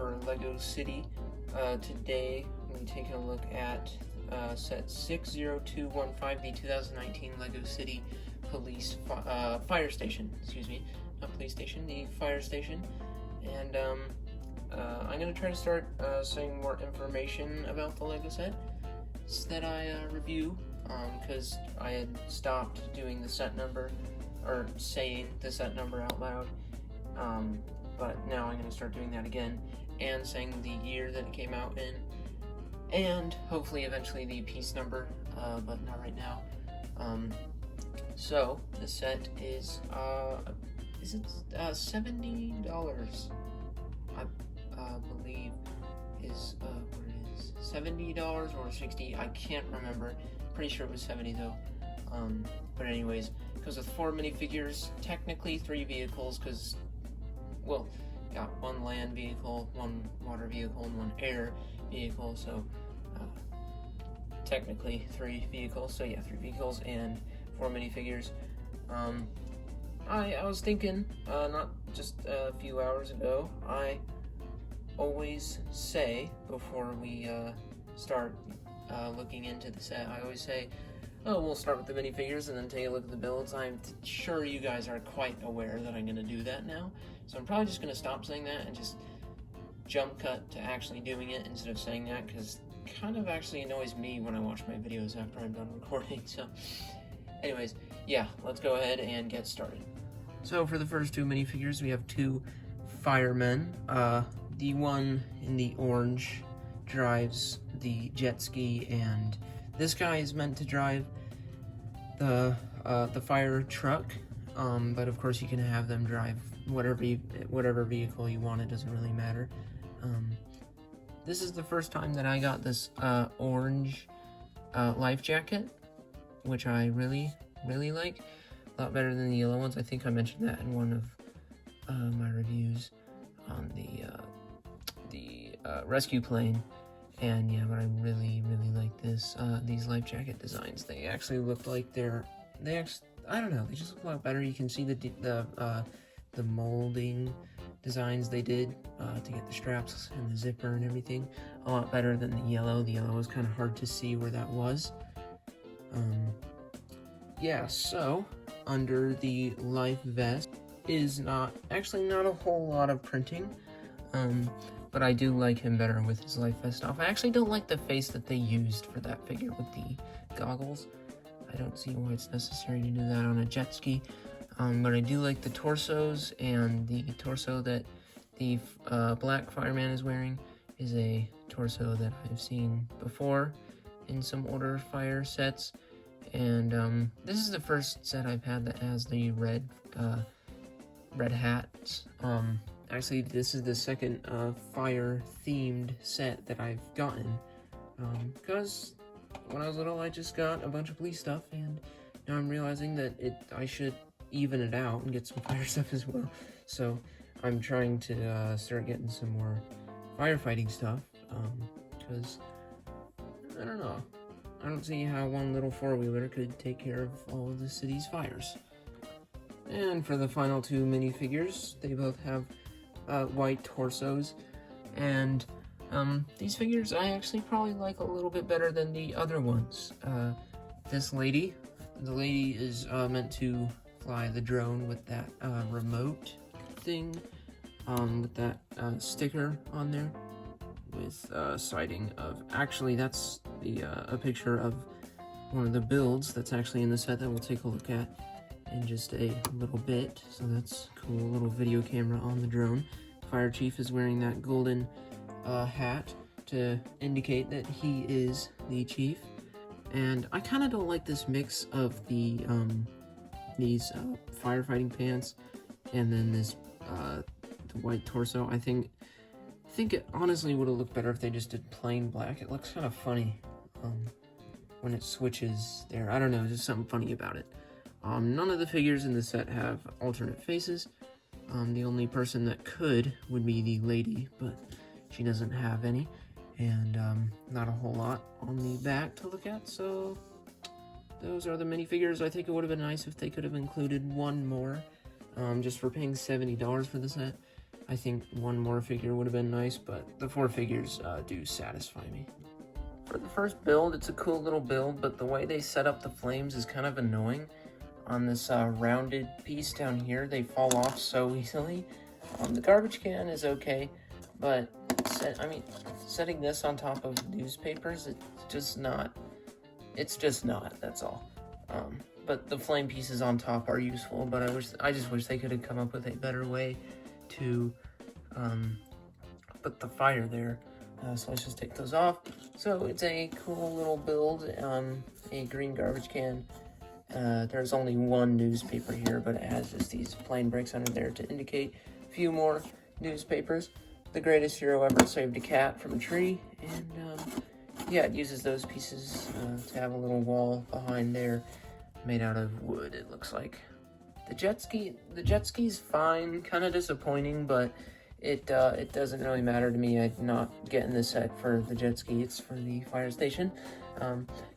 for Lego City. Today we're taking a look at set 60215, the 2019 Lego City Police Fire Station. Excuse me, not police station, the fire station. And I'm going to try to start saying more information about the Lego set that I review, because I had stopped doing the set number, or saying the set number out loud, but now I'm going to start doing that again, and saying the year that it came out in, and hopefully eventually the piece number, but not right now. So the set is it $70? I believe is what it is, $70 or $60. I can't remember. Pretty sure it was 70 though. But anyways, because with 4 minifigures, technically 3 vehicles, because, well, got 1 land vehicle, 1 water vehicle, and 1 air vehicle, so technically 3 vehicles. So yeah, 3 vehicles and 4 minifigures. I was thinking, not just a few hours ago, I always say before we start looking into the set, I always say, oh, we'll start with the minifigures and then take a look at the builds. I'm sure you guys are quite aware that I'm going to do that now, so I'm probably just going to stop saying that and just jump cut to actually doing it instead of saying that, because it kind of actually annoys me when I watch my videos after I'm done recording. So anyways, yeah, let's go ahead and get started. So for the first 2 minifigures, we have 2 firemen. The one in the orange drives the jet ski, and this guy is meant to drive the fire truck, but of course you can have them drive whatever vehicle you want. It doesn't really matter. This is the first time that I got this orange life jacket, which I really like. A lot better than the yellow ones. I think I mentioned that in one of my reviews on the rescue plane. And yeah, but I really like these life jacket designs. They actually look like I don't know, they just look a lot better. You can see the molding designs they did to get the straps and the zipper and everything a lot better than the yellow. The yellow was kind of hard to see where that was. Yeah, so under the life vest is not a whole lot of printing. But I do like him better with his life vest off. I actually don't like the face that they used for that figure with the goggles. I don't see why it's necessary to do that on a jet ski. But I do like the torsos, and the torso that the black fireman is wearing is a torso that I've seen before in some older fire sets. And this is the first set I've had that has the red hats. Actually, this is the second fire-themed set that I've gotten, because when I was little, I just got a bunch of police stuff, and now I'm realizing that I should even it out and get some fire stuff as well. So I'm trying to start getting some more firefighting stuff, because, I don't know, I don't see how one little four-wheeler could take care of all of the city's fires. And for the final 2 minifigures, they both have white torsos, and these figures I actually probably like a little bit better than the other ones. The lady is meant to fly the drone with that remote thing, with that sticker on there, with sighting of, actually that's a picture of one of the builds that's actually in the set that we'll take a look at in just a little bit. So that's cool, little video camera on the drone. Fire chief is wearing that golden hat to indicate that he is the chief. And I kind of don't like this mix of these firefighting pants and then this the white torso. I think it honestly would have looked better if they just did plain black. It looks kind of funny when it switches there. I don't know, just something funny about it. None of the figures in the set have alternate faces. The only person that could would be the lady, but she doesn't have any, and not a whole lot on the back to look at. So those are the minifigures. I think it would have been nice if they could have included one more, just for paying $70 for the set. I think one more figure would have been nice, but the 4 figures do satisfy me. For the first build, it's a cool little build, but the way they set up the flames is kind of annoying. On this rounded piece down here, they fall off so easily. The garbage can is okay, but setting this on top of newspapers, it's just not, that's all. But the flame pieces on top are useful, but I just wish they could have come up with a better way to put the fire there. So let's just take those off. So it's a cool little build, a green garbage can. There's only one newspaper here, but it has just these plain bricks under there to indicate a few more newspapers. The greatest hero ever saved a cat from a tree, and yeah, it uses those pieces to have a little wall behind there made out of wood, it looks like. The jet ski's fine, kind of disappointing, but it doesn't really matter to me. I'm not getting the set for the jet ski, it's for the fire station.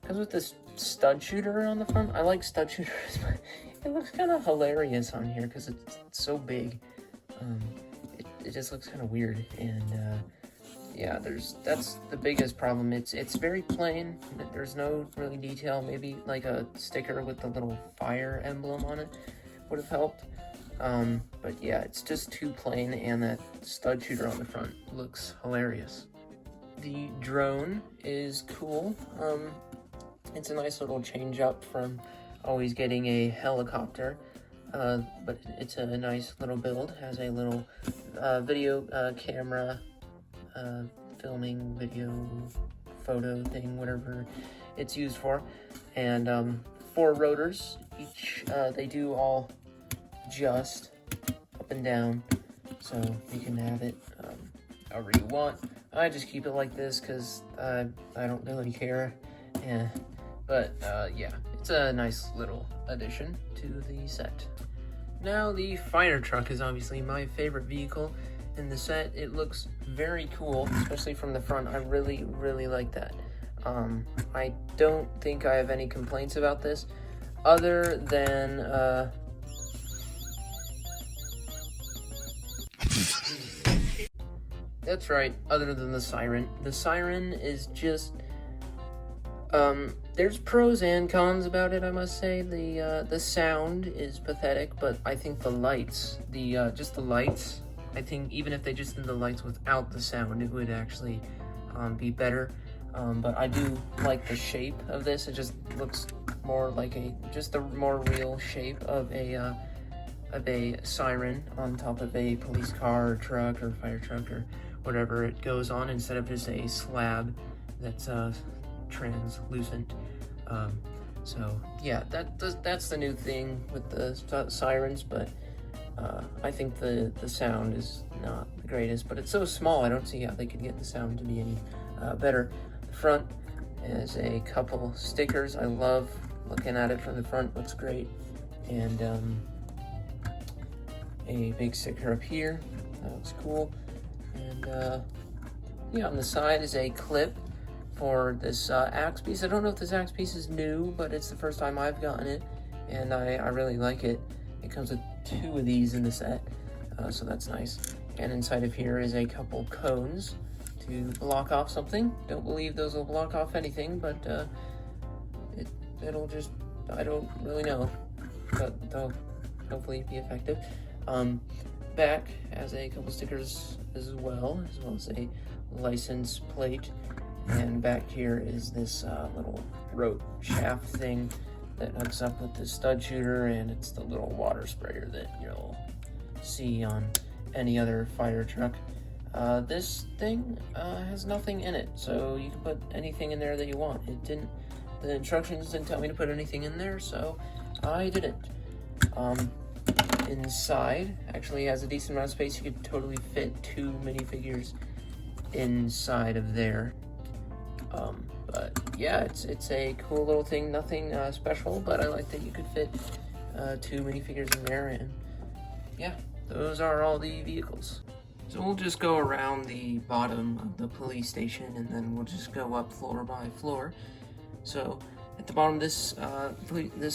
Because with this stud shooter on the front, I like stud shooters, but it looks kind of hilarious on here because it's so big. It just looks kind of weird, and yeah, that's the biggest problem. It's very plain. There's no really detail. Maybe like a sticker with the little fire emblem on it would have helped. But yeah, it's just too plain, and that stud shooter on the front looks hilarious. The drone is cool. It's a nice little change up from always getting a helicopter, but it's a nice little build. Has a little video camera, filming video, photo thing, whatever it's used for, and 4 rotors. Each they do all just up and down, so you can have it however you want. I just keep it like this because I don't really care. Yeah, but yeah, it's a nice little addition to the set. Now, the fire truck is obviously my favorite vehicle in the set. It looks very cool, especially from the front. I really, really like that. I don't think I have any complaints about this, other than that's right, other than the siren. The siren is just there's pros and cons about it, I must say. The sound is pathetic, but I think the lights, just the lights, I think even if they just did the lights without the sound, it would actually be better. But I do like the shape of this. It just looks more like just a more real shape of a siren on top of a police car or truck or fire truck or whatever it goes on, instead of just a slab that's translucent. So yeah, that's the new thing with the sirens, but I think the sound is not the greatest, but it's so small, I don't see how they could get the sound to be any better. The front is a couple stickers. I love looking at it from the front, looks great. And a big sticker up here, that looks cool. And yeah, on the side is a clip for this axe piece. I don't know if this axe piece is new, but it's the first time I've gotten it, and I really like it. It comes with 2 of these in the set, so that's nice. And inside of here is a couple cones to block off something. Don't believe those will block off anything, but it'll just, I don't really know, but they'll hopefully be effective. Back has a couple stickers as well as a license plate. And back here is this little rope shaft thing that hooks up with the stud shooter, and it's the little water sprayer that you'll see on any other fire truck. This thing has nothing in it, so you can put anything in there that you want. The instructions didn't tell me to put anything in there, so I didn't. Inside actually has a decent amount of space. You could totally fit 2 minifigures inside of there. But yeah, it's a cool little thing, nothing special, but I like that you could fit 2 minifigures in there, and yeah, those are all the vehicles. So we'll just go around the bottom of the police station, and then we'll just go up floor by floor. So at the bottom, this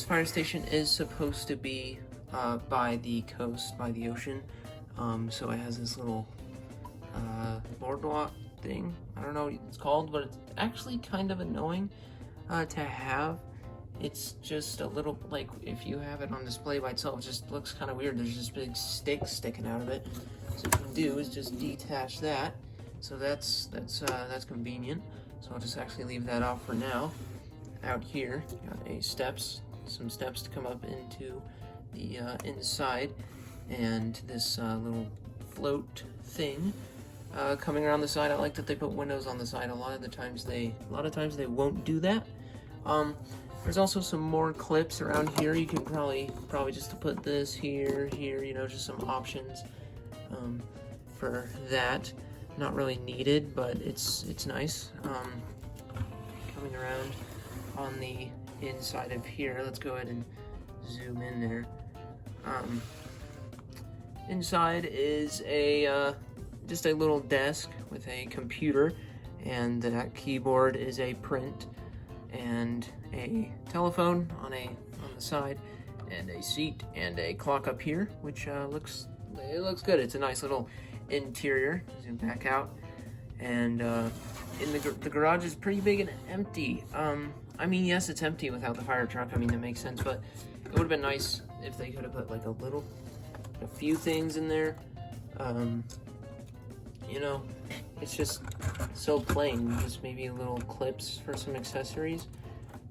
fire station is supposed to be by the coast, by the ocean. So it has this little boardwalk thing. I don't know what it's called, but it's actually kind of annoying to have. It's just a little, like, if you have it on display by itself, it just looks kind of weird. There's this big stick sticking out of it. So what you can do is just detach that. So that's convenient. So I'll just actually leave that off for now. Out here, got some steps to come up into the inside, and this little float thing coming around the side. I like that they put windows on the side. A lot of times they won't do that. There's also some more clips around here. You can probably just put this here, you know, just some options for that. Not really needed, but it's nice. Coming around on the inside of here, let's go ahead and zoom in there. Inside is just a little desk with a computer, and that keyboard is a print, and a telephone on the side, and a seat, and a clock up here, which looks good. It's a nice little interior. Zoom back out, and in the garage is pretty big and empty. I mean, yes, it's empty without the fire truck. I mean, that makes sense, but it would have been nice if they could have put like a few things in there. You know, it's just so plain. Just maybe little clips for some accessories,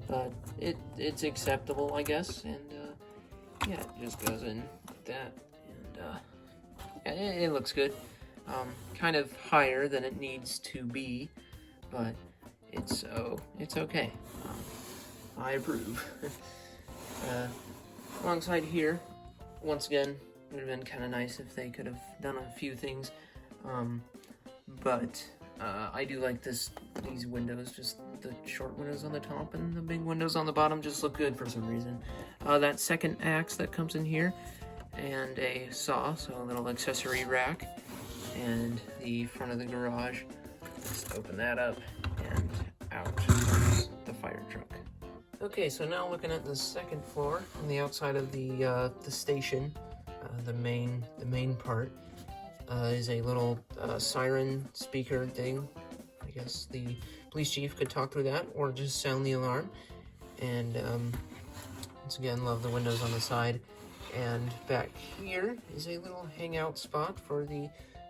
but it's acceptable, I guess. And yeah, it just goes in like that, and yeah, it looks good. Kind of higher than it needs to be, but it's okay. I approve. Alongside here, once again, it would have been kind of nice if they could have done a few things. But I do like these windows, just the short windows on the top and the big windows on the bottom just look good for some reason. That second axe that comes in here, and a saw, so a little accessory rack, and the front of the garage. Just open that up, and out comes the fire truck. Okay, so now looking at the second floor on the outside of the station, the main part. Is a little siren speaker thing. I guess the police chief could talk through that or just sound the alarm. And once again, love the windows on the side. And back here is a little hangout spot for the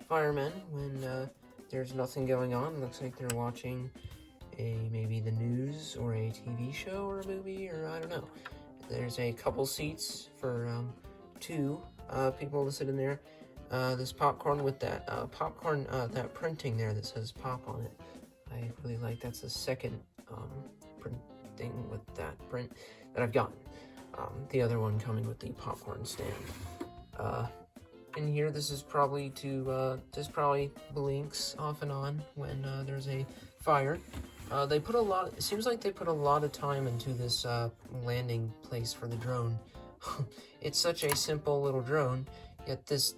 firemen when there's nothing going on. Looks like they're watching maybe the news or a TV show or a movie, or I don't know. There's a couple seats for two people to sit in there. This popcorn with that that printing there that says pop on it. I really like. That's the second printing with that print that I've gotten. The other one coming with the popcorn stand. In here, this is probably this probably blinks off and on when there's a fire. They put it seems like they put a lot of time into this landing place for the drone. It's such a simple little drone, yet this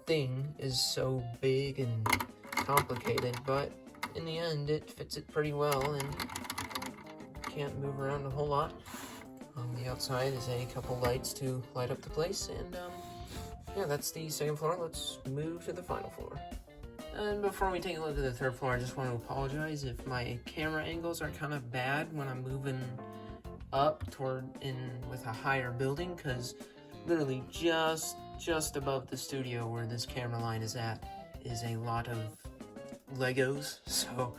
thing is so big and complicated, but in the end it fits it pretty well and can't move around a whole lot. On the outside is a couple lights to light up the place, and yeah, that's the second floor. Let's move to the final floor. And before we take a look at the third floor, I just want to apologize if my camera angles are kind of bad when I'm moving up with a higher building, because literally just above the studio where this camera line is at is a lot of Legos, so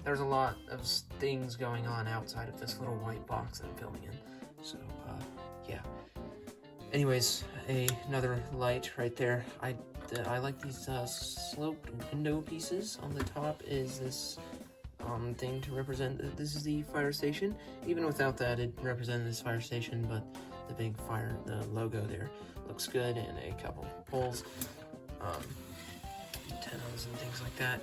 there's a lot of things going on outside of this little white box that I'm filming in, so yeah. Anyways, another light right there. I like these sloped window pieces. On the top is this thing to represent that this is the fire station. Even without that, it represented this fire station, but the big the logo there looks good, and a couple poles, antennas and things like that.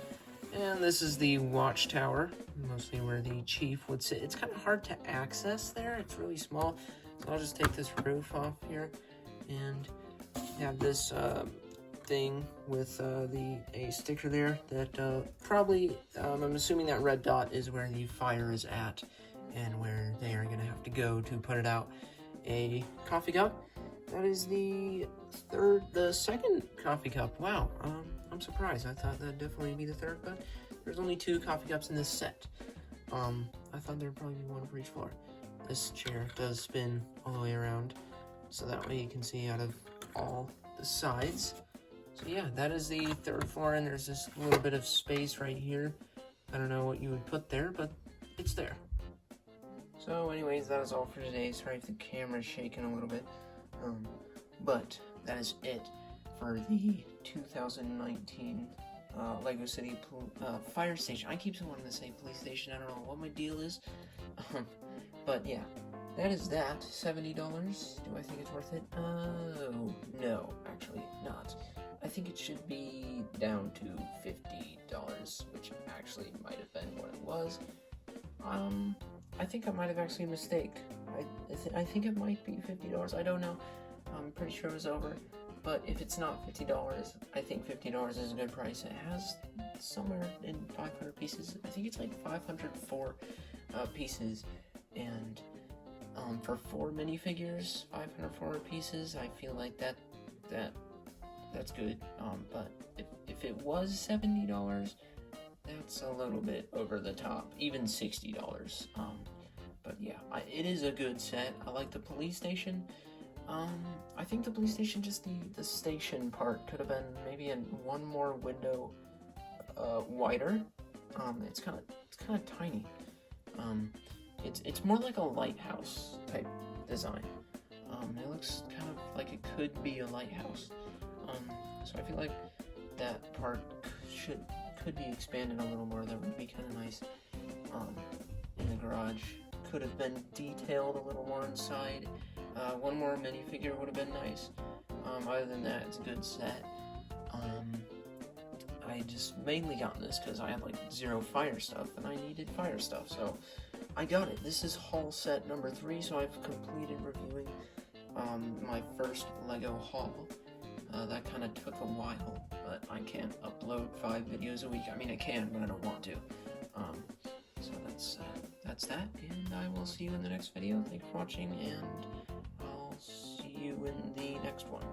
And this is the watchtower, mostly where the chief would sit. It's kind of hard to access there. It's really small, so I'll just take this roof off here and have this thing with a sticker there that probably, I'm assuming that red dot is where the fire is at and where they are going to have to go to put it out. A coffee cup that is the second coffee cup. Wow, I'm surprised. I thought that'd definitely be the third, but there's only 2 coffee cups in this set. I thought there'd probably be 1 for each floor. This chair does spin all the way around, so that way you can see out of all the sides. So yeah, that is the 3rd floor, and there's this little bit of space right here. I don't know what you would put there, but it's there. So anyways, that is all for today. Sorry if the camera's shaking a little bit. But that is it for the 2019 Lego City Fire Station. I keep wanting to say police station. I don't know what my deal is. But yeah, that is that. $70. Do I think it's worth it? No, actually not. I think it should be down to $50, which actually might have been what it was. I think I might have actually a mistake. I think it might be $50. I don't know. I'm pretty sure it was over. But if it's not $50, I think $50 is a good price. It has somewhere in 500 pieces. I think it's like 504 pieces. And for 4 minifigures, 504 pieces, I feel like that's good. But if it was $70, that's a little bit over the top. Even $60. But yeah, it is a good set. I like the police station. I think the police station, just the station part, could have been maybe in 1 more window wider. It's kind of tiny. It's more like a lighthouse type design. It looks kind of like it could be a lighthouse. So I feel like that part could be expanded a little more. That would be kind of nice. In the garage, could have been detailed a little more inside. 1 more minifigure would have been nice. Other than that, it's a good set. I just mainly got this because I had like 0 fire stuff and I needed fire stuff, so I got it. This is haul set number 3, so I've completed reviewing my first Lego haul. That kind of took a while, but I can't upload 5 videos a week. I mean, I can, but I don't want to. So that's that, and I will see you in the next video. Thanks for watching, and I'll see you in the next one.